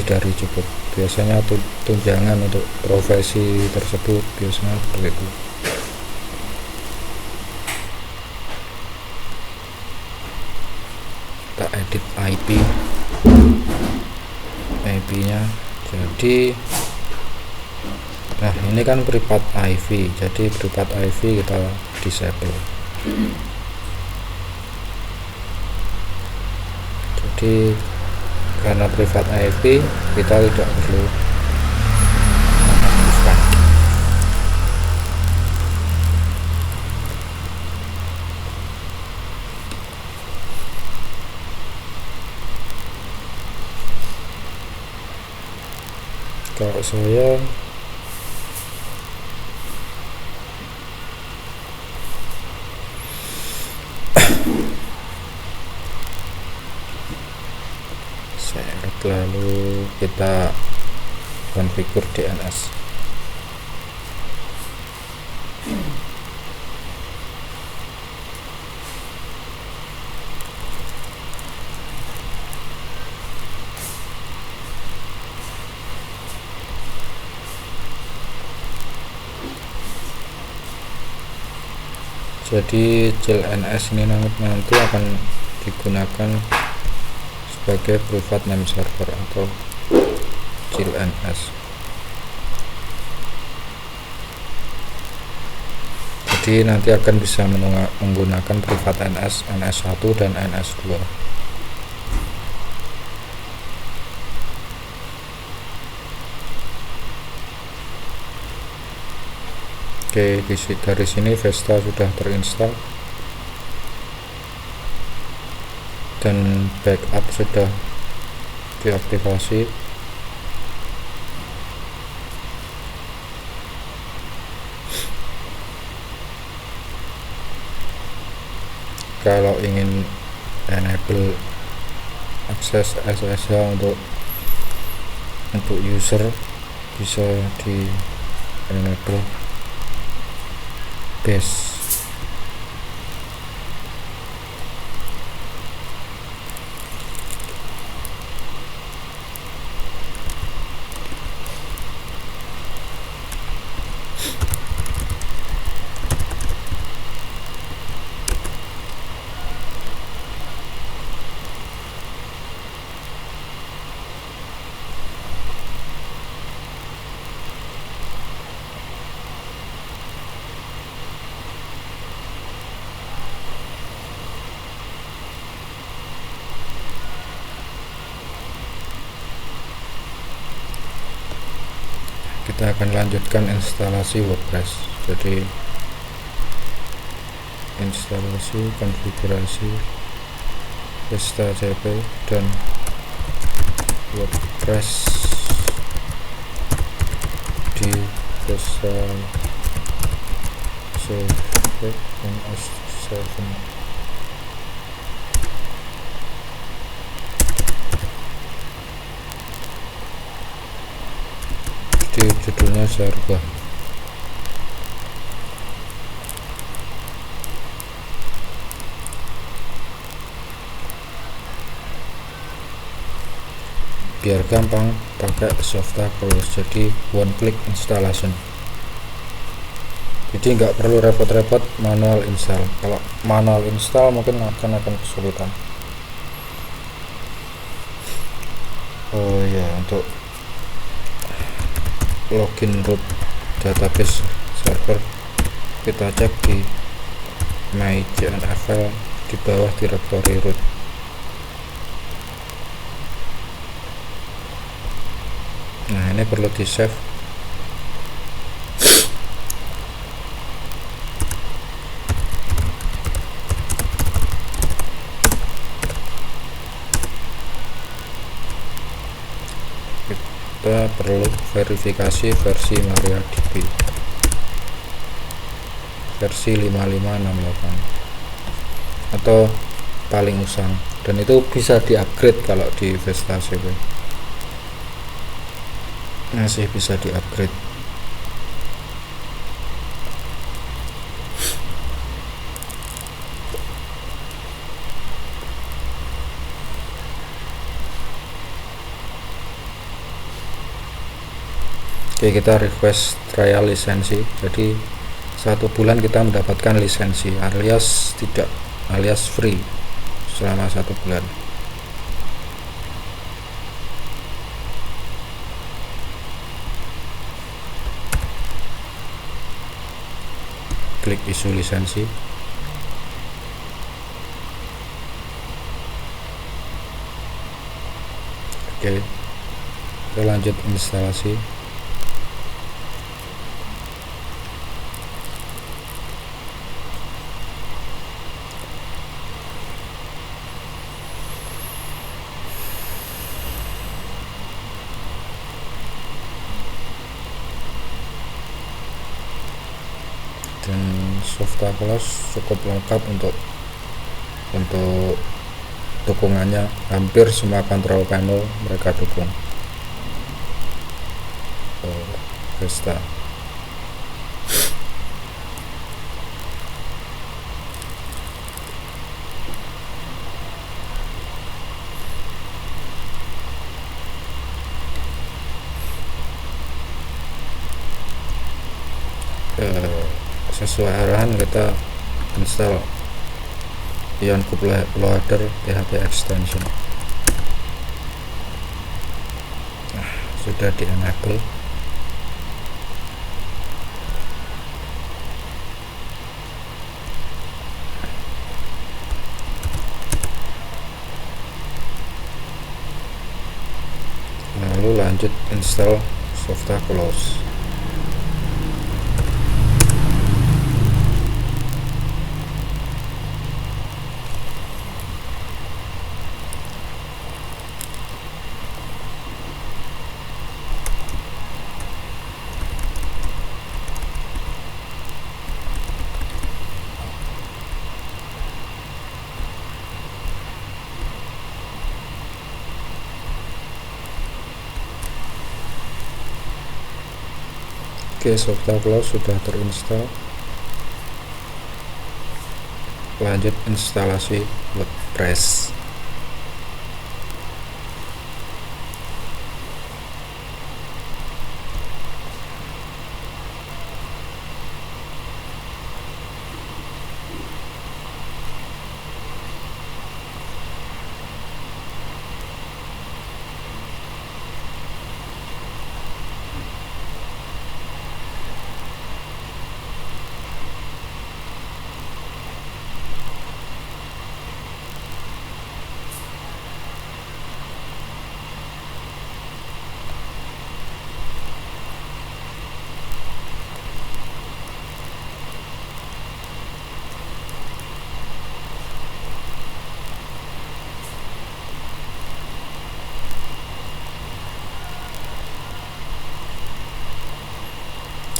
dari cukup. Biasanya tunjangan untuk profesi tersebut biasanya seperti itu. Kita edit IP nya. Jadi nah ini kan privat IP, jadi privat IP kita disable. Jadi karena privat IP kita tidak perlu mengaktifkan. Kalau saya lalu kita konfigur DNS. Jadi CLNS ini nanti akan digunakan sebagai private name server atau CLNS. Jadi nanti akan bisa menggunakan private NS, NS1 dan NS2. Oke, dari sini Vesta sudah terinstall dan backup sudah diaktifasi. Kalau ingin enable akses SSH untuk user, bisa di enable base. Kita akan lanjutkan instalasi WordPress. Jadi instalasi, konfigurasi Vesta CP dan WordPress di Vesta CP NS7. Di judulnya saya rubah. Biar gampang pakai Softaculous, jadi one click installation. Jadi nggak perlu repot-repot manual install. Kalau manual install mungkin akan kesulitan. Oh ya, untuk login root database server kita cek di mygNFL di bawah directory root. Nah, ini perlu di save. Kita perlu verifikasi versi MariaDB versi 5568 atau paling usang, dan itu bisa di upgrade kalau di Vesta CP. masih bisa di-upgrade. Oke, kita request trial lisensi, jadi 1 bulan kita mendapatkan lisensi alias free selama 1 bulan. Klik isu lisensi. Oke, kita lanjut instalasi. Dan Softaculous cukup lengkap untuk dukungannya, hampir semua control panel mereka dukung. Vesta. Sesuai arahan kita install Ion Kube Loader PHP extension. Sudah di enable. Lalu lanjut install Softaculous. Oke, Softaculous sudah terinstall. Lanjut instalasi WordPress.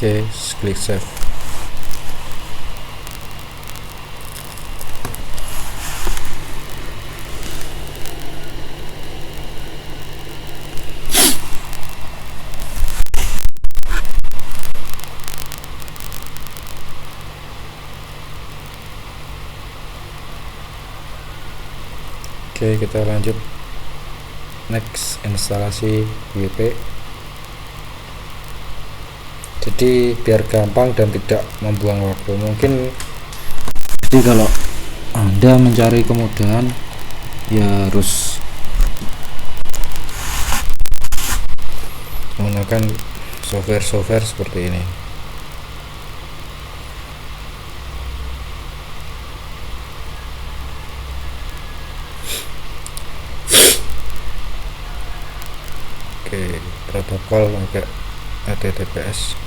Oke, klik save. Oke, kita lanjut next instalasi WP. Jadi biar gampang dan tidak membuang waktu, mungkin jadi kalau Anda mencari kemudahan ya harus menggunakan software seperti ini. Oke, protokol pakai HTTPS,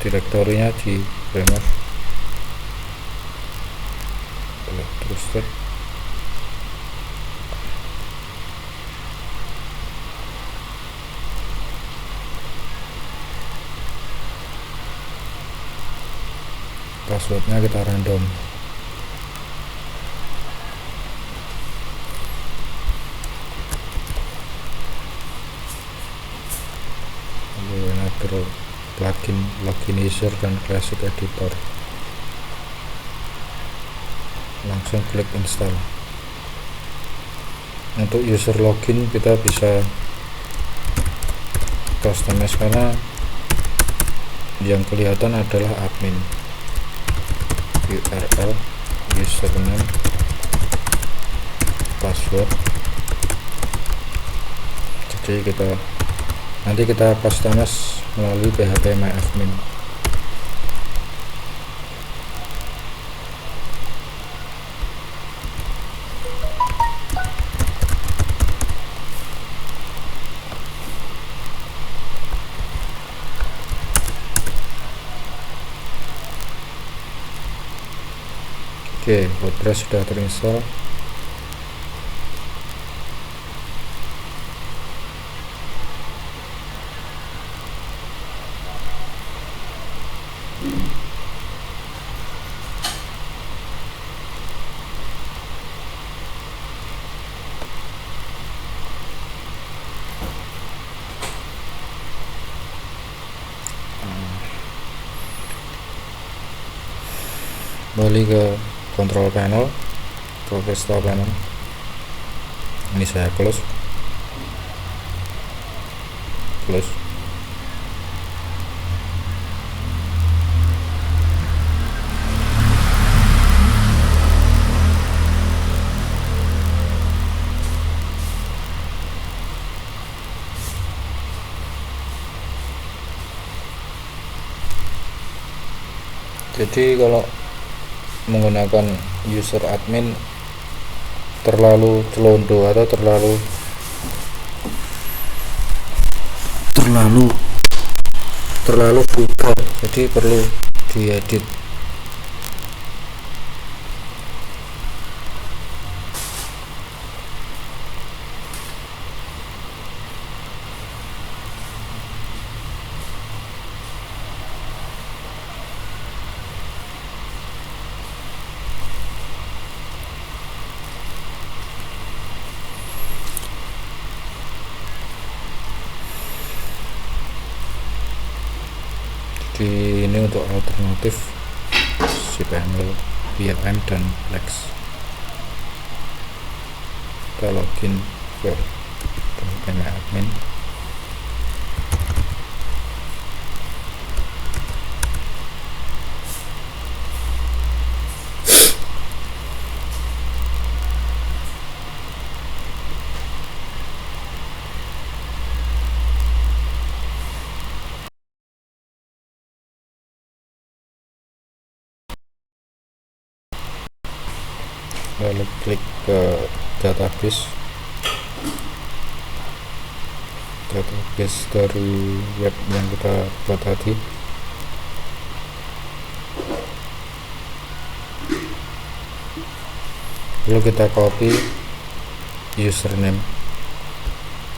direktorinya di remove, terus passwordnya kita random. login user dan classic editor, langsung klik install. Untuk user login kita bisa customize karena yang kelihatan adalah admin, URL, username, password. Jadi nanti kita customize melalui PHP MyAdmin. Oke, WordPress sudah terinstall. Kembali ke control panel, professional panel. Ini saya close. Jadi kalau menggunakan user admin terlalu celondo atau terlalu vulgar, jadi perlu diedit. Ini untuk alternatif cPanel, VLM dan Plex. Kita login ke MyAdmin. Lalu klik ke database dari web yang kita buat tadi. Lalu kita copy username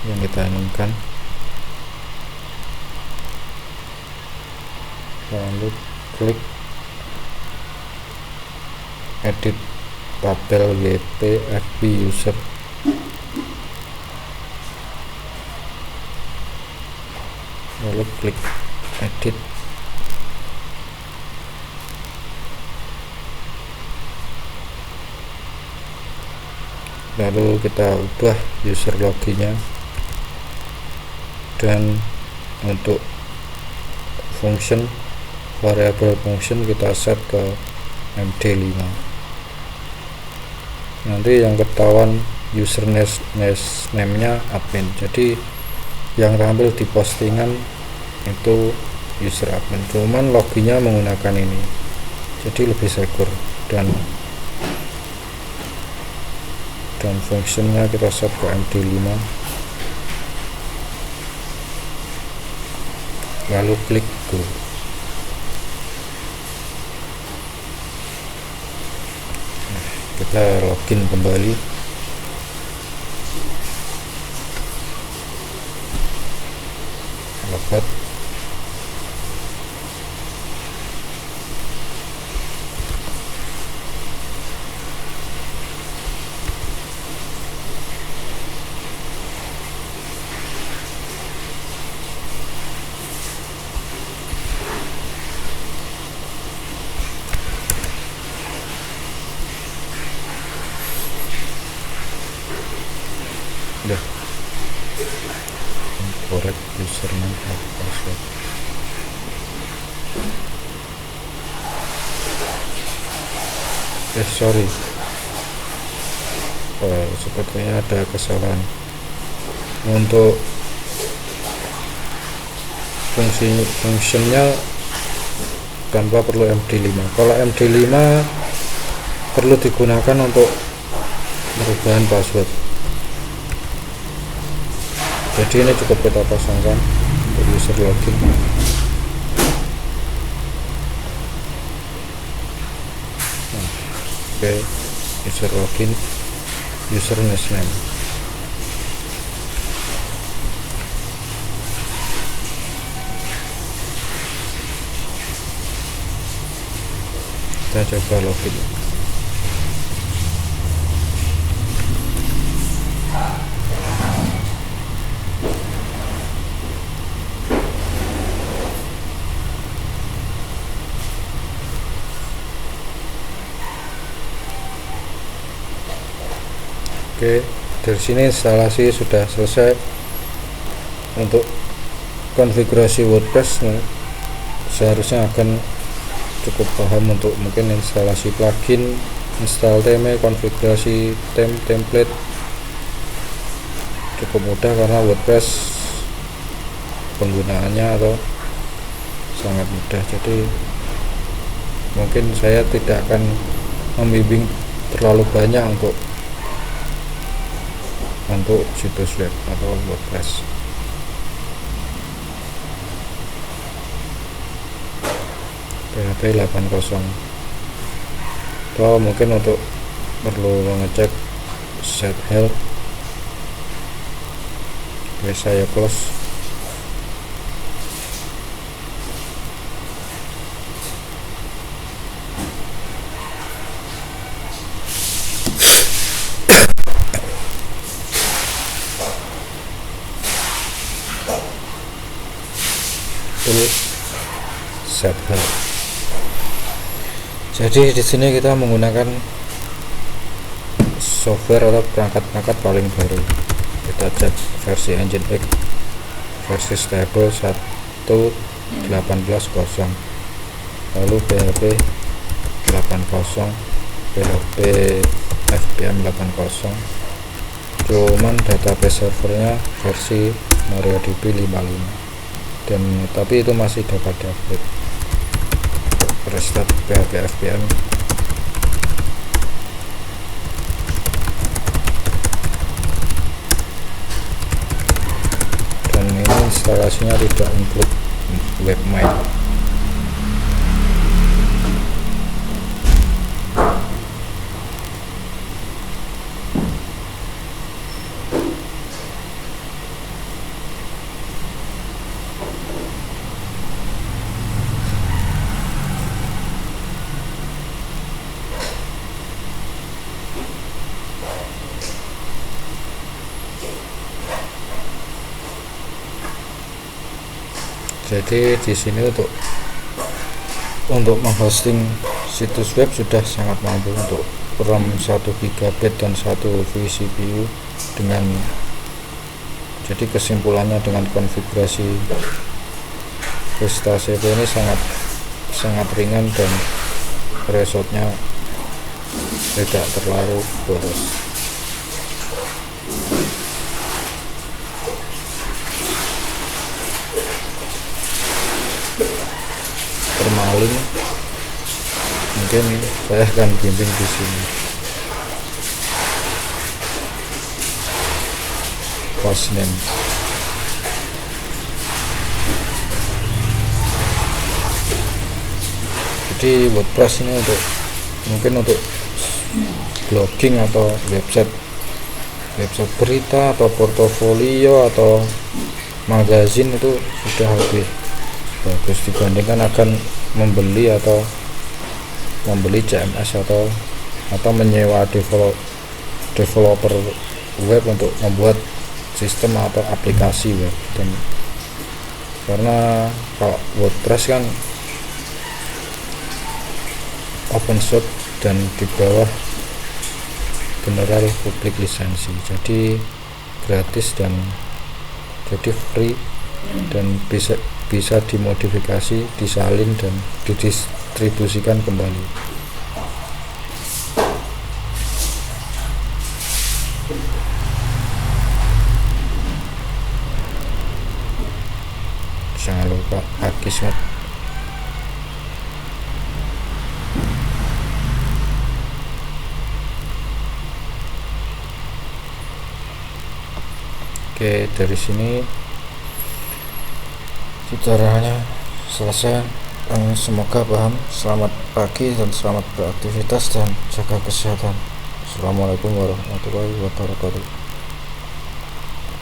yang kita inginkan, lalu klik edit tabel WP FB user. Lalu klik edit. Lalu kita ubah user loginnya, dan untuk function, variable function kita set ke MD5. Nanti yang ketahuan username nya admin, jadi yang tampil di postingan itu user admin, cuman loginnya menggunakan ini, jadi lebih secure. Dan fungsinya kita set ke MD5, lalu klik go. Kita login kembali. Logout. udah correct username atau password. Sorry, sepertinya ada kesalahan. Untuk fungsinya tanpa perlu MD5. Kalau MD5 perlu digunakan untuk perubahan password. Jadi ini cukup kita pasangkan untuk user login. Oke, user login, user name. Kita coba login. Oke, dari sini instalasi sudah selesai. Untuk konfigurasi WordPress seharusnya akan cukup paham untuk mungkin instalasi plugin, install theme, konfigurasi template cukup mudah karena WordPress penggunaannya atau sangat mudah. Jadi mungkin saya tidak akan membimbing terlalu banyak untuk situs web atau WordPress. PHP 80 atau mungkin untuk perlu mengecek set health. Oke, saya close. Set health. Jadi di sini kita menggunakan software atau perangkat paling baru. Kita cek versi Nginx, versi stable 1.18.0, lalu PHP 80, PHP FPM 80. Cuman database servernya versi MariaDB 55, dan tapi itu masih dapat diupdate. Restart PHP FPM. Dan ini instalasinya tidak include webmail. Jadi di sini untuk menghosting situs web sudah sangat mampu. Untuk RAM 1 GB dan 1 vCPU dengan, jadi kesimpulannya dengan konfigurasi Vista CV ini sangat ringan dan resolusinya tidak terlalu boros. Permalin mungkin saya akan bimbing di sini. Hostname, jadi WordPress ini mungkin untuk blogging atau website berita atau portofolio atau magazin itu sudah lebih bagus dibandingkan akan membeli CMS atau menyewa developer web untuk membuat sistem atau aplikasi web. Dan karena kalau WordPress kan open source dan di bawah general public lisensi, jadi gratis dan jadi free, dan bisa dimodifikasi, disalin dan didistribusikan kembali. Jangan lupa Akismet. Oke, dari sini tutorialnya selesai. Semoga paham. Selamat pagi dan selamat beraktivitas dan jaga kesehatan. Assalamualaikum warahmatullahi wabarakatuh.